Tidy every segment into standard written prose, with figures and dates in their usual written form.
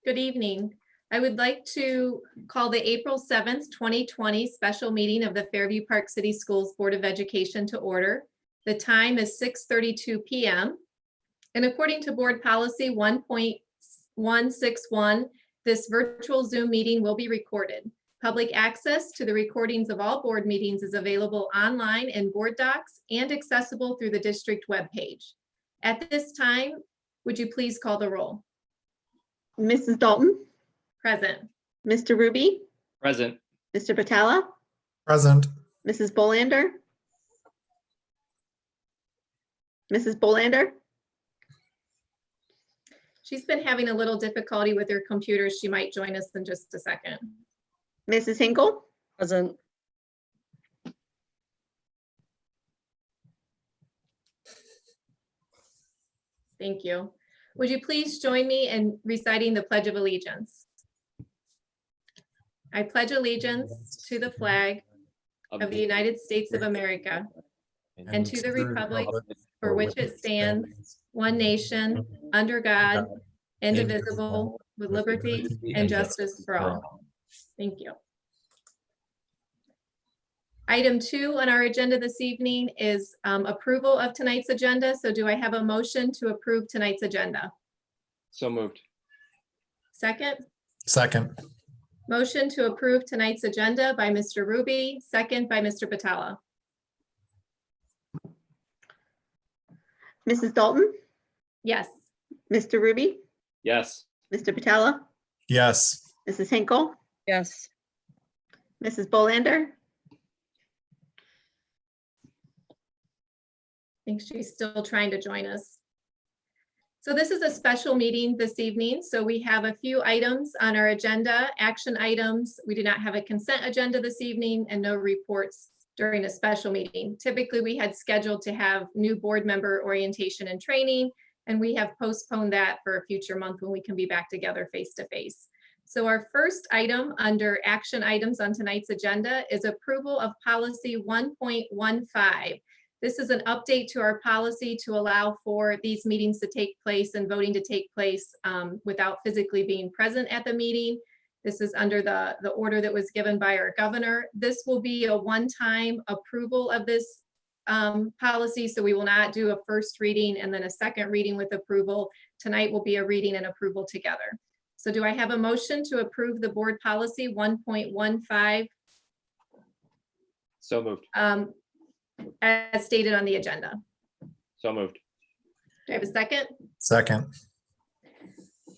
Good evening. I would like to call the April 7th, 2020 special meeting of the Fairview Park City Schools Board of Education to order. The time is 6:32 p.m. And according to Board Policy 1.161, this virtual Zoom meeting will be recorded. Public access to the recordings of all board meetings is available online in Board Docs and accessible through the district webpage. At this time, would you please call the roll? Mrs. Dalton, Present. Mr. Ruby, Present. Mr. Patella, Present. Mrs. Bolander, Mrs. Bolander, She's been having a little difficulty with her computer. She might join us in just a second. Mrs. Hinkle, Present. Thank you. Would you please join me in reciting the Pledge of Allegiance? I pledge allegiance to the flag of the United States of America and to the republic for which it stands, one nation, under God, indivisible, with liberty and justice for all. Thank you. Item 2 on our agenda this evening is approval of tonight's agenda. So do I have a motion to approve tonight's agenda? So moved. Second? Second. Motion to approve tonight's agenda by Mr. Ruby, second by Mr. Patella. Mrs. Dalton, Yes. Mr. Ruby, Yes. Mr. Patella, Yes. Mrs. Hinkle, Yes. Mrs. Bolander, I think she's still trying to join us. So this is a special meeting this evening. So we have a few items on our agenda, action items. We do not have a consent agenda this evening and no reports during a special meeting. Typically, we had scheduled to have new board member orientation and training, and we have postponed that for a future month when we can be back together face to face. So our first item under action items on tonight's agenda is approval of policy 1.15. This is an update to our policy to allow for these meetings to take place and voting to take place without physically being present at the meeting. This is under the order that was given by our governor. This will be a one-time approval of this policy, so we will not do a first reading and then a second reading with approval. Tonight will be a reading and approval together. So do I have a motion to approve the board policy 1.15 So moved. as stated on the agenda? So moved. Do I have a second? Second.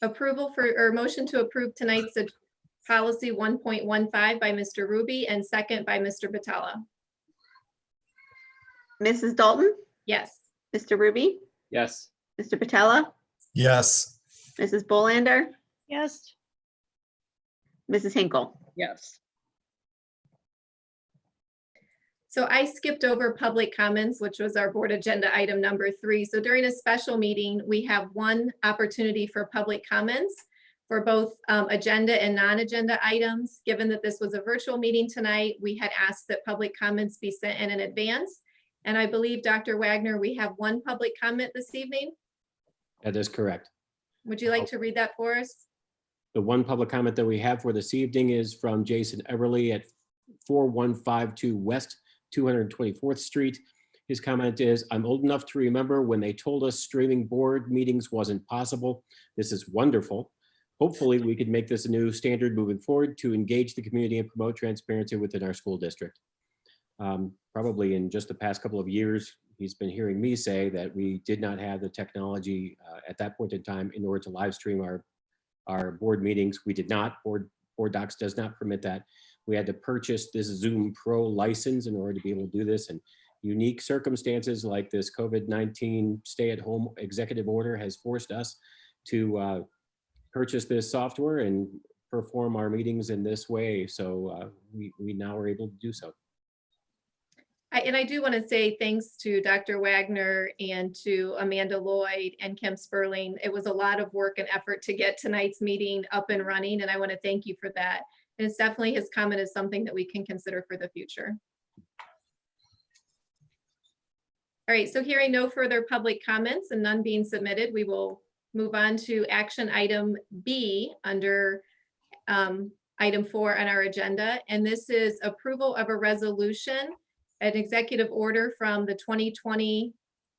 Approval for, or motion to approve tonight's policy 1.15 by Mr. Ruby and second by Mr. Patella. Mrs. Dalton, Yes. Mr. Ruby, Yes. Mr. Patella, Yes. Mrs. Bolander, Yes. Mrs. Hinkle. Yes. So I skipped over public comments, which was our board agenda item number 3. So during a special meeting, we have one opportunity for public comments for both agenda and non-agenda items. Given that this was a virtual meeting tonight, we had asked that public comments be sent in advance. And I believe, Dr. Wagner, we have one public comment this evening. That is correct. Would you like to read that for us? The one public comment that we have for this evening is from Jason Everly at 4152 West 224th Street. His comment is, I'm old enough to remember when they told us streaming board meetings wasn't possible. This is wonderful. Hopefully we could make this a new standard moving forward to engage the community and promote transparency within our school district. Probably in just the past couple of years, he's been hearing me say that we did not have the technology at that point in time in order to live stream our board meetings. We did not. Board Docs does not permit that. We had to purchase this Zoom Pro license in order to be able to do this, and unique circumstances like this COVID-19 stay-at-home executive order has forced us to purchase this software and perform our meetings in this way. So we now are able to do so. And I do want to say thanks to Dr. Wagner and to Amanda Lloyd and Kim Sperling. It was a lot of work and effort to get tonight's meeting up and running, and I want to thank you for that. And it's definitely, his comment is something that we can consider for the future. All right, so hearing no further public comments and none being submitted, we will move on to action item B under item 4 on our agenda. And this is approval of a resolution, an executive order from the 2020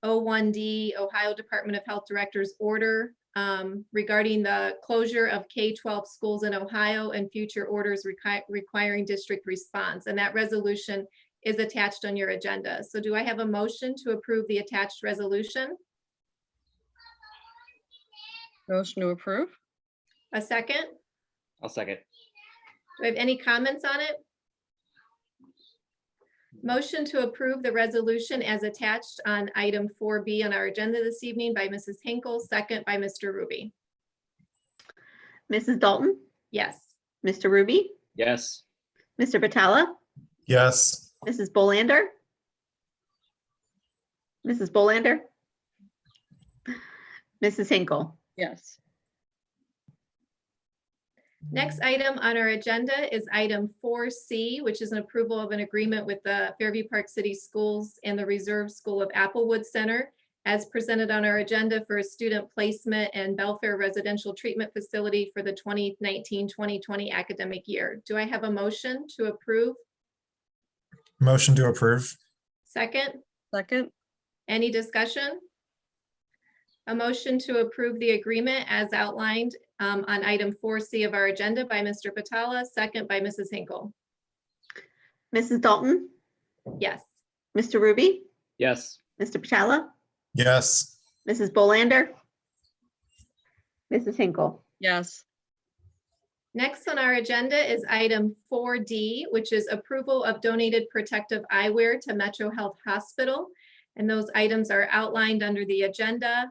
01D Ohio Department of Health Director's order regarding the closure of K-12 schools in Ohio and future orders requiring district response. And that resolution is attached on your agenda. So do I have a motion to approve the attached resolution? Motion to approve? A second? I'll second. Do I have any comments on it? Motion to approve the resolution as attached on item 4B on our agenda this evening by Mrs. Hinkle, second by Mr. Ruby. Mrs. Dalton, Yes. Mr. Ruby, Yes. Mr. Patella, yes, Mrs. Bolander, Mrs. Bolander, Mrs. Hinkle. Yes. Next item on our agenda is item 4C, which is an approval of an agreement with the Fairview Park City Schools and the Reserve School of Applewood Center as presented on our agenda for a student placement and Belfair Residential Treatment Facility for the 2019-2020 academic year. Do I have a motion to approve? motion to approve, Second, Second? any discussion? A motion to approve the agreement as outlined on item 4C of our agenda by Mr. Patala, second by Mrs. Hinkle. Mrs. Dalton, Yes. Mr. Ruby, Yes. Mr. Patella, yes, Mrs. Bolander, Mrs. Hinkle. Yes. Next on our agenda is item 4D, which is approval of donated protective eyewear to Metro Health Hospital. And those items are outlined under the agenda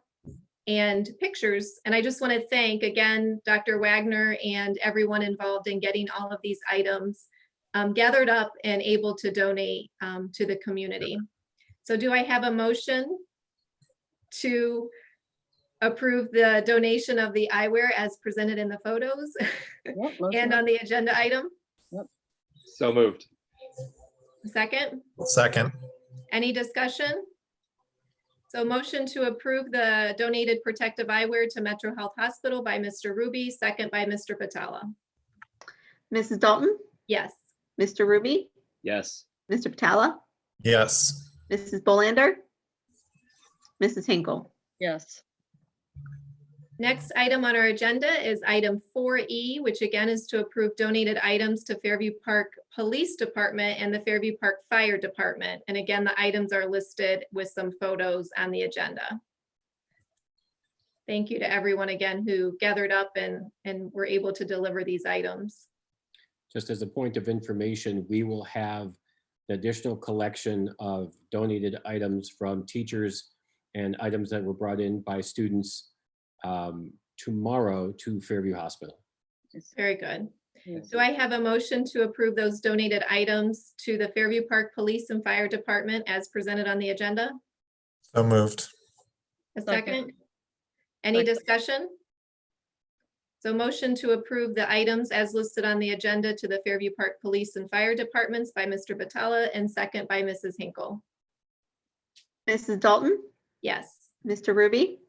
and pictures. And I just want to thank again, Dr. Wagner and everyone involved in getting all of these items gathered up and able to donate to the community. So do I have a motion to approve the donation of the eyewear as presented in the photos Yep, motion and to- on the agenda item? So moved. Second, second, any discussion? So motion to approve the donated protective eyewear to Metro Health Hospital by Mr. Ruby, second by Mr. Patala. Mrs. Dalton, Yes. Mr. Ruby, Yes. Mr. Patella, yes, Mrs. Bolander, Mrs. Hinkle. Yes. Next item on our agenda is item 4E, which again is to approve donated items to Fairview Park Police Department and the Fairview Park Fire Department. And again, the items are listed with some photos on the agenda. Thank you to everyone again who gathered up and were able to deliver these items. Just as a point of information, we will have the additional collection of donated items from teachers and items that were brought in by students tomorrow to Fairview Hospital. Very good. Yes. Do I have a motion to approve those donated items to the Fairview Park Police and Fire Department as presented on the agenda? so moved, A Second. second? Any Second. discussion? So motion to approve the items as listed on the agenda to the Fairview Park Police and Fire Departments by Mr. Batalla and second by Mrs. Hinkle. Mrs. Dalton, Yes. Mr. Ruby,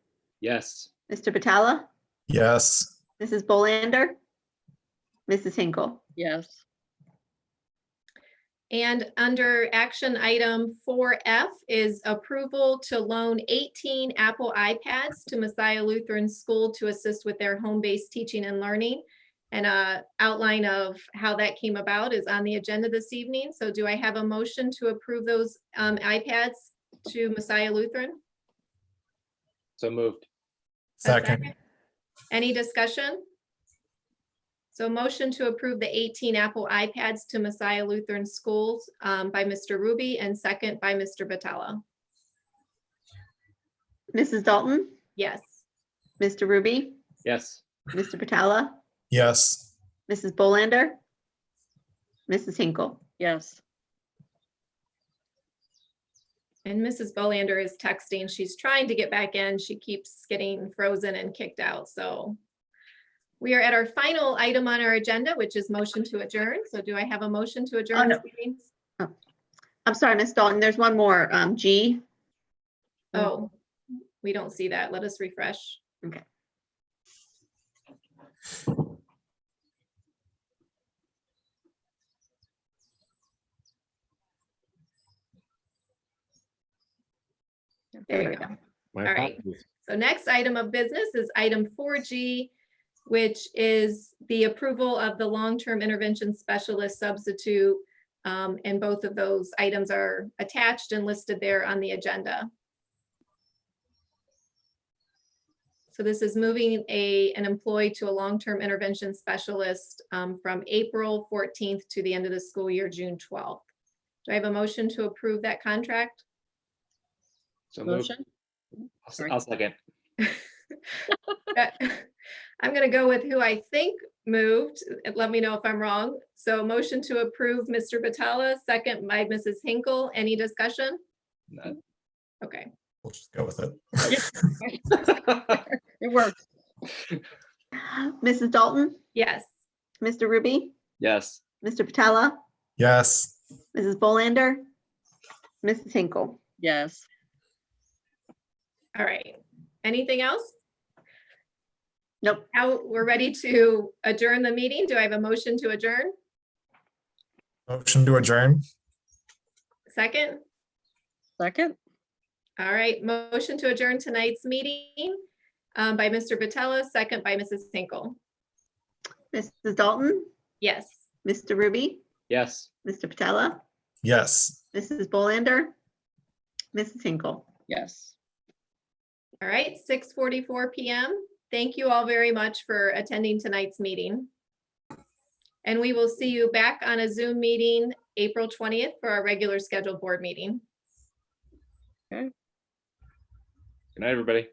Yes. Mr. Patella, yes, Mrs. Bolander, Mrs. Hinkle. Yes. And under action item 4F is approval to loan 18 Apple iPads to Messiah Lutheran School to assist with their home-based teaching and learning. And an outline of how that came about is on the agenda this evening. So do I have a motion to approve those iPads to Messiah Lutheran? So moved. A second, Any discussion? So motion to approve the 18 Apple iPads to Messiah Lutheran Schools by Mr. Ruby and second by Mr. Batalla. Mrs. Dalton, Yes. Mr. Ruby, Yes. Mr. Patella, yes, Mrs. Bolander, Mrs. Hinkle. Yes. And Mrs. Bolander is texting. She's trying to get back in. She keeps getting frozen and kicked out. So we are at our final item on our agenda, which is motion to adjourn. So do I have a motion to adjourn? no. this meeting? I'm sorry, Miss Dalton, there's one more, G. Oh, we don't see that. Let us refresh. There you go. My All right. apologies. So next item of business is item 4G, which is the approval of the long-term intervention specialist substitute. And both of those items are attached and listed there on the agenda. So this is moving an employee to a long-term intervention specialist from April 14th to the end of the school year, June 12th. Do I have a motion to approve that contract? So moved. Motion? I'll second. I'm going to go with who I think moved. Let me know if I'm wrong. So motion to approve, Mr. Batalla, second by Mrs. Hinkle. Any discussion? None. Okay. We'll just go with it. It worked. Mrs. Dalton, Yes. Mr. Ruby, Yes. Mr. Patella, Yes. Mrs. Bolander, Mrs. Hinkle. Yes. All right. Anything else? Nope. Now we're ready to adjourn the meeting. Do I have a motion to adjourn? Motion to adjourn. Second? Second? All right. Motion to adjourn tonight's meeting by Mr. Batella, second by Mrs. Hinkle. Mrs. Dalton, Yes. Mr. Ruby, Yes. Mr. Patella, Yes. Mrs. Bolander, Mrs. Hinkle. Yes. All right, 6:44 PM. Thank you all very much for attending tonight's meeting. And we will see you back on a Zoom meeting April 20th for our regular scheduled board meeting. Good night, everybody.